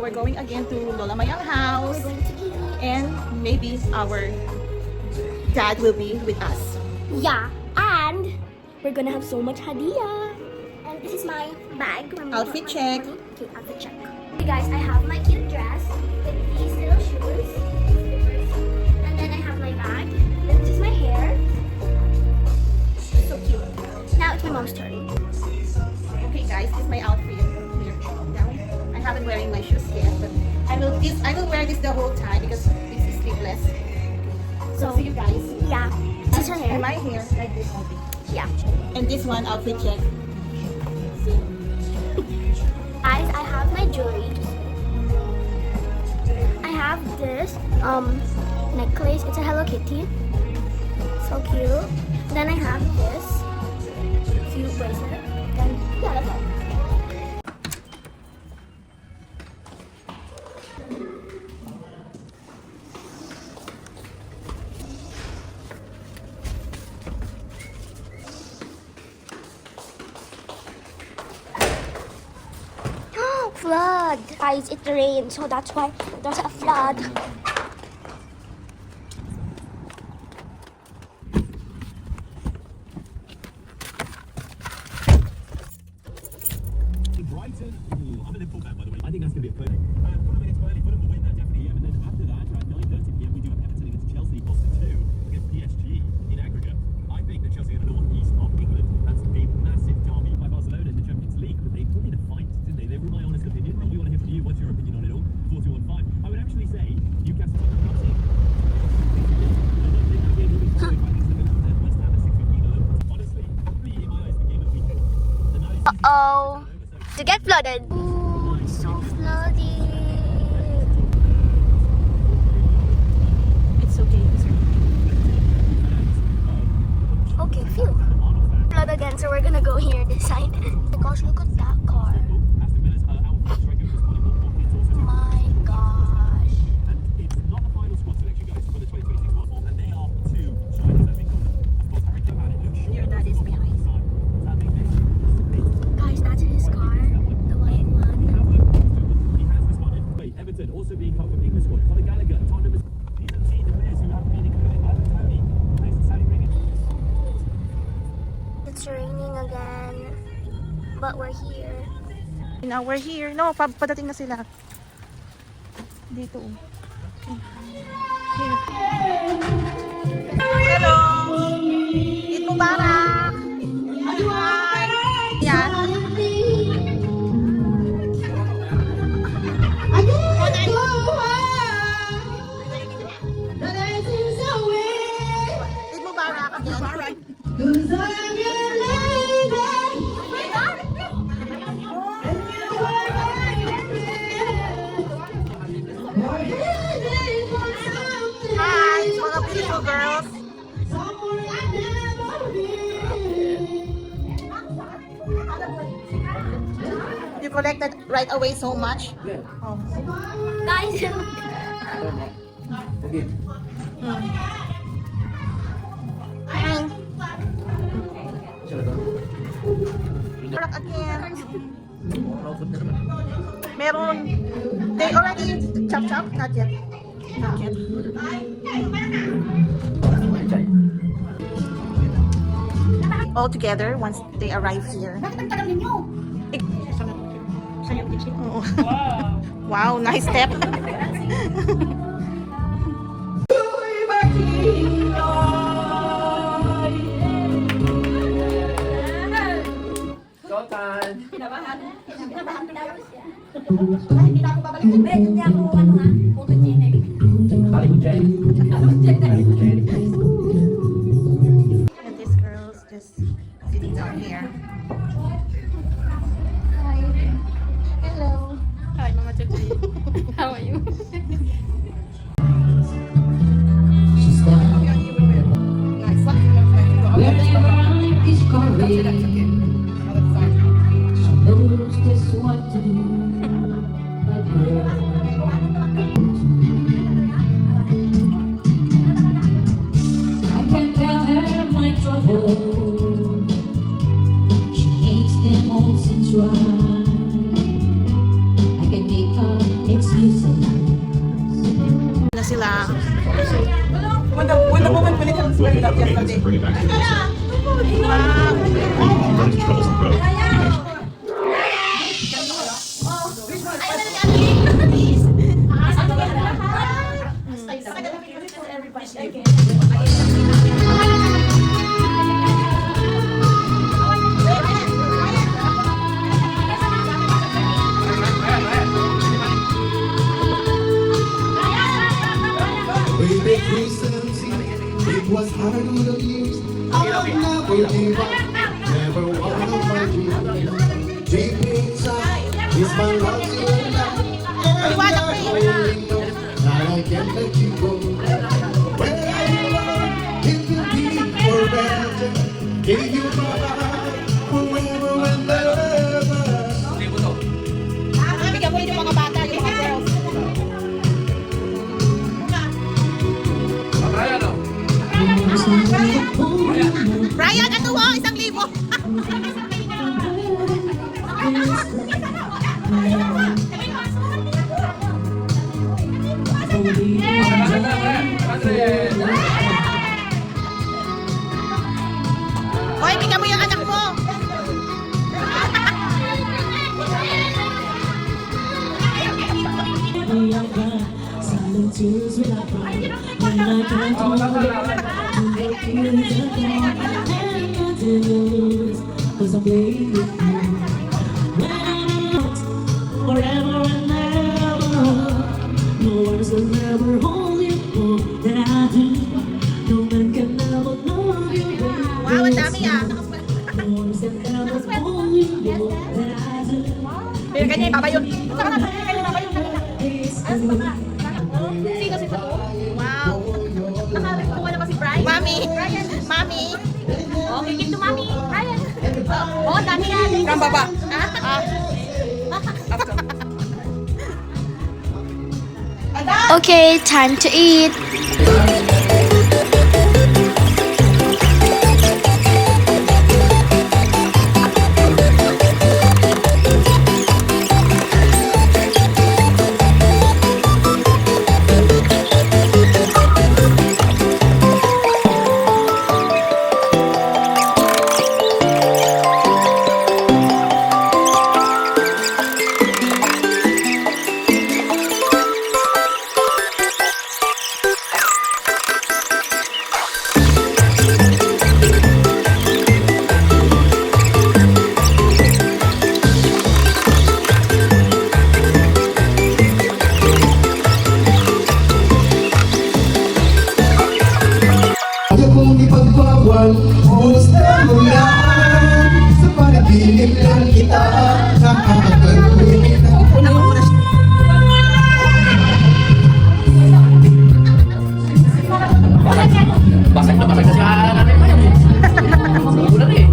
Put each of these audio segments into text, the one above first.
we're going again to Lola Mayang house. We're going to eat. And maybe our dad will be with us. Yeah, and we're gonna have so much hadiah. And this is my bag. Outfit check. Okay, outfit check. Hey guys, I have my cute dress with these little shoes. And then I have my bag. Then this is my hair. So cute. Now it's my mom's turn. Okay guys, this is my outfit. Here, down. I haven't wearing my shoes yet, but I will wear this the whole time because this is sleeveless. So see you guys. Yeah, this is her hair. And my hair like this only. Yeah. And this one outfit check. Guys, I have my jewelry. I have this necklace. It's a Hello Kitty. So cute. Then I have this cute bracelet. Then yeah, that's all. Flood! Guys, it rained, so that's why there's a flood. Brighton. Ooh, I'm a Liverpool fan, by the way. I think that's going to be a perfect. Fulham against Burnley. Fulham will win that definitely. And then after that, at 9:30 p.m., we do have Everton against Chelsea. Boston 2 against PSG in aggregate. I think that Chelsea are the northeast of England. That's a massive derby by Barcelona in the Champions League. But they put in a fight, didn't they? They were my honest opinion. And we want to hear from you. What's your opinion on it all? 4215. I would actually say Newcastle are not it. Honestly, probably in my eyes, the game of the weekend. Uh-oh. To get flooded. Ooh, it's so floody. It's okay. Okay, phew. Flood again, so we're gonna go here this side. Oh my gosh, look at that car. My gosh. And it's not the final squad selection, guys, for the 2026 World Cup, and they are two strikers that we got. Of course, Harry Kane had it. Luke Shaw. Your dad is behind. Guys, that's his car. The white one. He has responded. Wait, Everton also being cut from the English squad. Conor Gallagher, Tottenham. These are the players who haven't been included. Ivan Toney, plays for Saudi Arabia. It's raining again. But we're here. Now we're here. No, padating na sila. Dito. Okay. Here. Hello! Eid Mubarak! Hi! Yan. Eid Mubarak again. Hi, mga beautiful girls. You collected right away so much? Oh. Guys, Hi. Mubarak again. Meron. They already chop? Not yet. Not yet. All together once they arrive here. Oo. Wow, nice step. And this girl's just sitting down here. Hello. Hi, Mama Chuchi. How are you? yesterday. Bring it back to the Wow. Run into troublesome growth. Way back recently, it was hard to years. I'll never give up, never wanna fight you. Deep inside, is my love still alive? And I only know that I can't let you go. Where you are, it will be forever. Give you my heart, forever and ever. Bigyan mo rin yung mga bata, yung mga girls. Brian, ano mo? 1,000. Hoy, bigyan mo yung anak mo. Silent tears will I cry when I can't hold it. Feelings are gone and nothing to lose, 'cause I'm playing with you. When I'm out, forever and ever, no words will ever hold you more than I do. No man can ever love you better. Wow, ang dami ah. No words can ever hold you more than I do. Pero ganyan, babayon. Saka na, ganyan, babayon. Sino si Tatu? Wow. Nakakuha na ba si Brian? Mami. Mami. Okay, give to Mami. Brian. Oh, dami yan. From baba. Okay, time to eat. Ayaw kong ipagbawal, gusto mo yan. Sa panaginip lang kita nakakagawin. Basag na basag na siya natin pa yun eh. Ulan eh.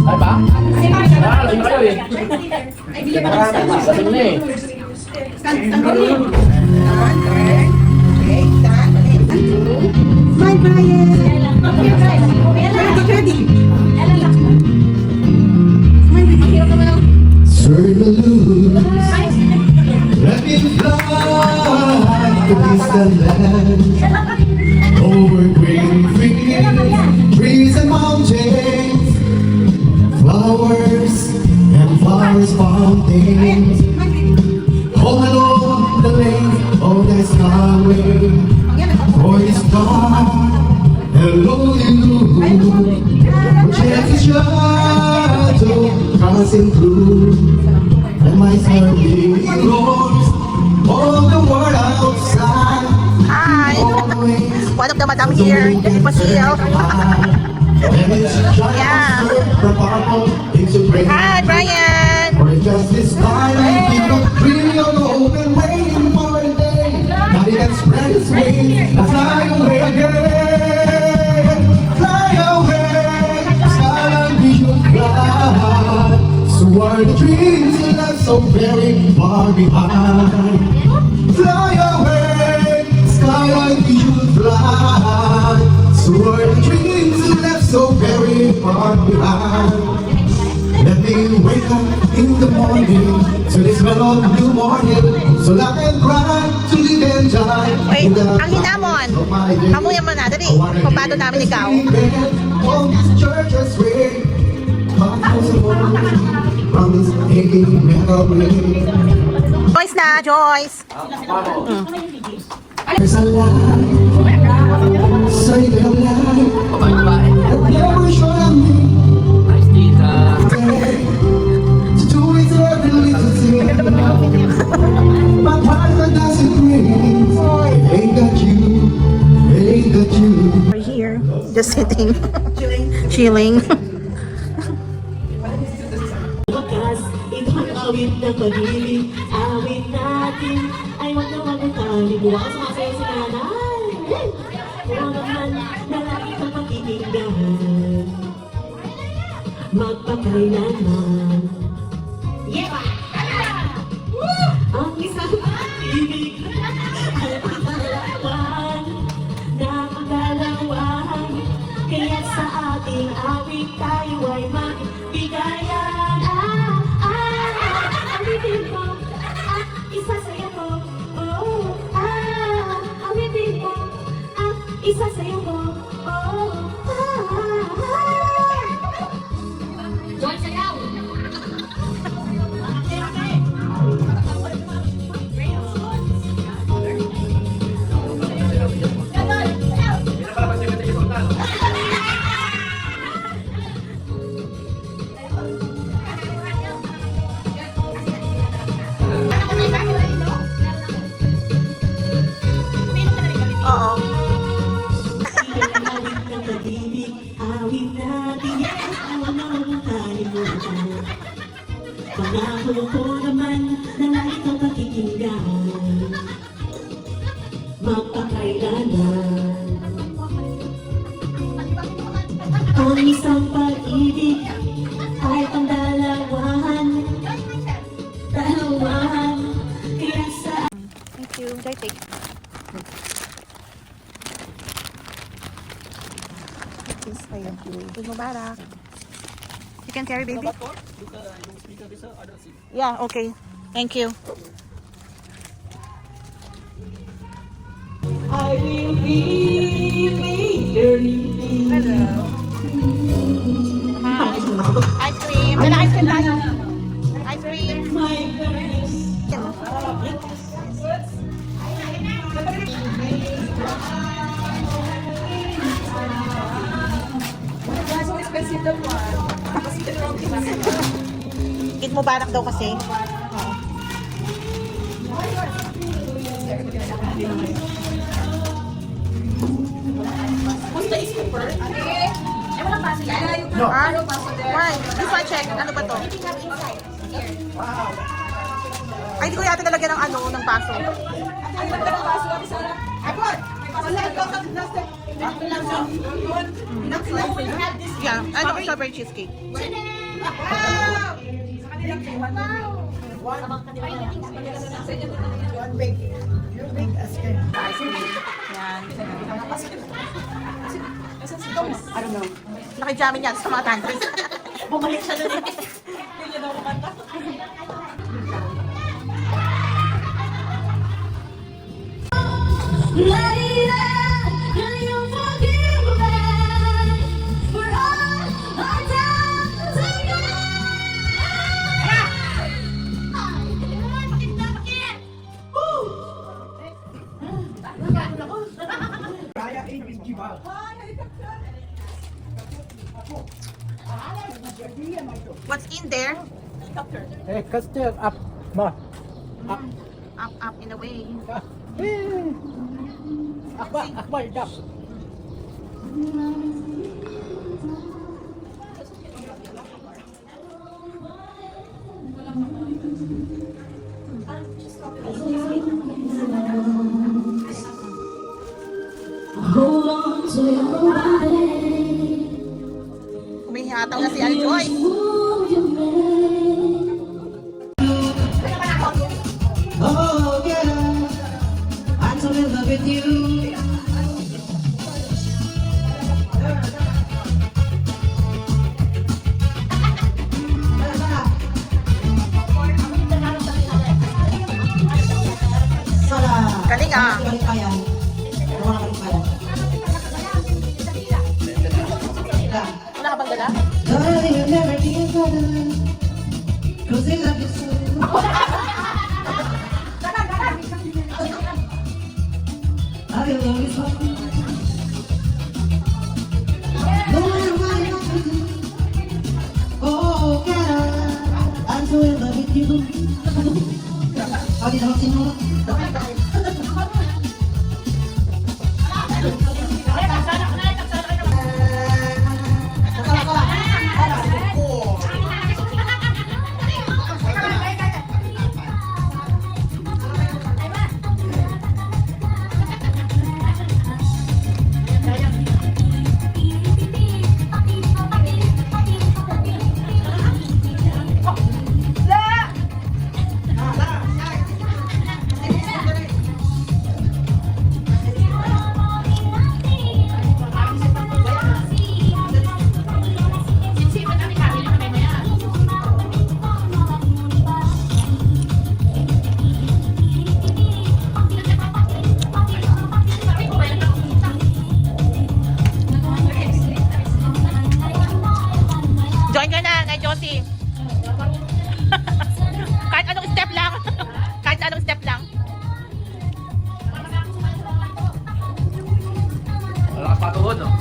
Ay ba? Lasing na kayo eh. Lasing na eh. Turn the loose, let me fly to distant land. Over green fields, trees and mountains, flowers and flowers fountains. All along the lane of the skyway, for it's gone, hello you. Check the shadow passing through, and my heart roars all the world outside. Hi. Always One of the madam here. Pasil. Yeah. Hi, Brian. For just this time, keep on dreaming on the open, waiting for a day. Not even spread its wings, and fly away again. Fly away, skyline we should fly. So are the dreams you left so very far behind. Fly away, skyline we should fly. So are the dreams you left so very far behind. Let me wake up in the morning to this mellow new morning, so I can cry to live and time. Wait, ang hinamon. Hamuyan mo na, dali. Pabato namin ikaw. On this church's way, promise taking memory. Joyce na, Joyce. There's a lie, say they're lying, Babae. that never showed me Nice tita. to do it every little thing. My partner doesn't ring. It ain't got you, it ain't got you. We're here, just sitting. Chilling. Wakas, ibang awit na pag-ibig. Awit natin ay wag na wag ang talibuan. Sumasayaw si nanay. Oo naman, nalaki kang pakikinggan. Magpakailanman. Ang isang pag-ibig ay pagdalawan. Napagdalawan. Kaya sa ating awit tayo ay magbigayan. Awitin mo, isasayaw mo. Awitin mo, isasayaw mo. Joy, sayaw! Oo. Awit ng pag-ibig, awit natin yan. Awan na wag ang kalimutan. Pangako ko naman na lagi kang pakikinggan. Magpakailanman. Ang isang pag-ibig ay pandalawahan. Dalawahan. Kaya sa Thank you. Joy, take. This is ayun. Eid Mubarak. You can carry, baby? Yeah, okay. Thank you. I will be faithfully. Ice cream. Dala ice cream tayo. Ice cream. My goodness. Eid Mubarak daw kasi. No. Why? This one check. Ano ba to? Ay, hindi ko yata nalagyan ng ano, ng paso. Yeah, ano ko strawberry cheesecake. Yan. I don't know. Nakijamin yan sa mga countries. Bumalik siya doon eh. What's in there? Hey, custard up, ma. Up in a way. Akbar, dap. Hold on to your body. Humihataw na si Aljoy. Move your man. Oh yeah, I'm so in love with you. Galing ah. 'cause they love you so. I love you so. No matter what you do, oh God, I'm so in love with you. Sabi na sinura. Join ka na, kay Josie. Kahit anong step lang. Kahit anong step lang. Malakas patuhod, no?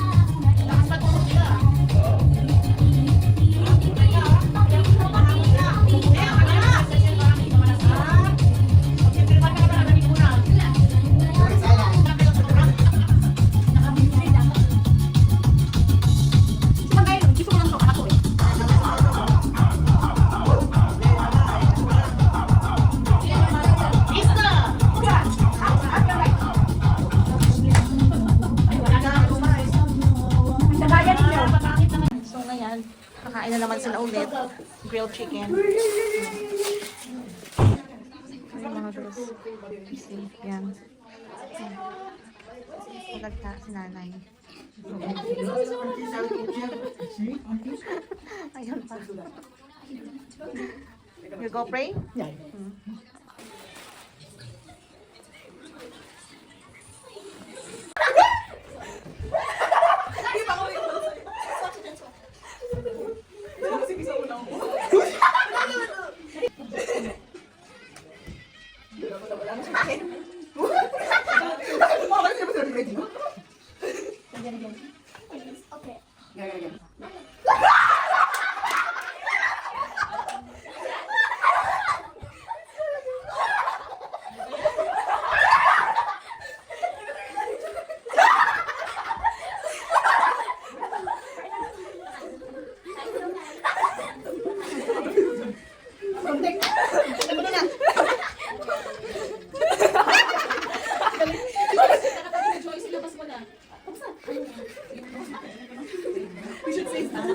So ngayon, kakain na naman sila ulit. Grilled chicken. Ay, mga girls. See, yan. Pagkagta si nanay. Ayun pa. You go pray? Yeah.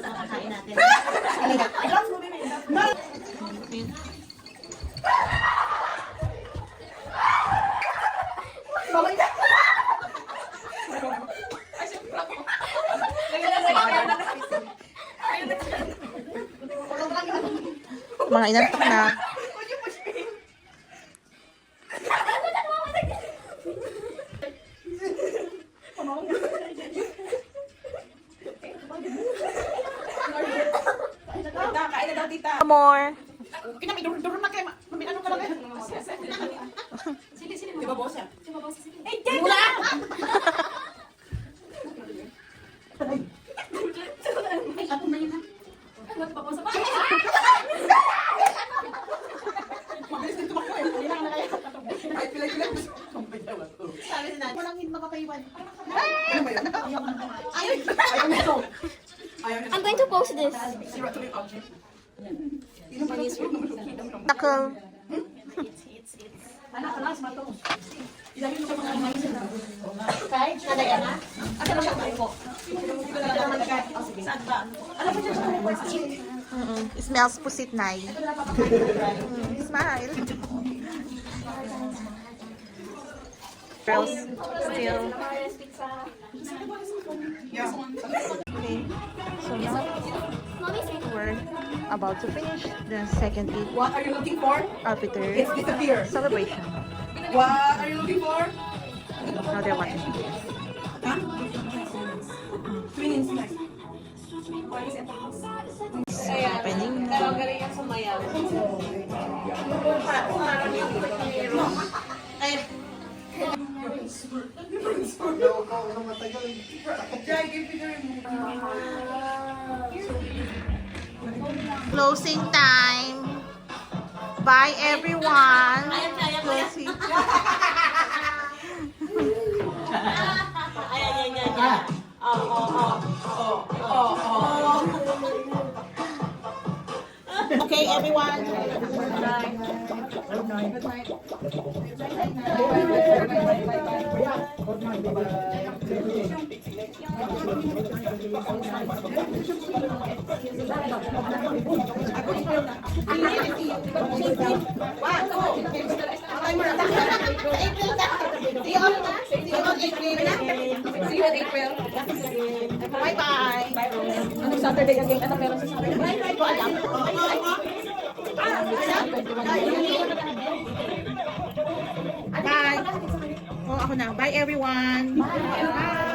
Kakain natin. Mga inantok na. More. Pinamidurun na kayo. Ano ka lang eh? Sili. Di ba boss yan? Eh, wala! Mabilis din tumakbo eh. Hindi na kaya. Ay, pilay. Sabi na natin, walang hindi makapaiwan. Ano ba yun? Ayaw nito. I'm going to post this. Sira tuloy yung object. Knuckle. Anak, alas, mato. Ilagay mo sa mga imay sila. Kahit nalaya na. Asa na siya po? Saan ba? Ano pa siya sa mga It smells pusit nai. Smile. Girls, still. Okay, so now we're about to finish the second eat What are you looking for? Arbiter It's disappear. celebration. What are you looking for? Now they're watching. Huh? Twin inside. What is it? happening now. Pero galing yung sumayaw. Closing time. Bye everyone. Closing. Okay, everyone. See you on April. Bye-bye. Anong Saturday again? Ano meron sa Saturday? Bye-bye ko alam. Bye. Oh, ako na. Bye everyone. Bye.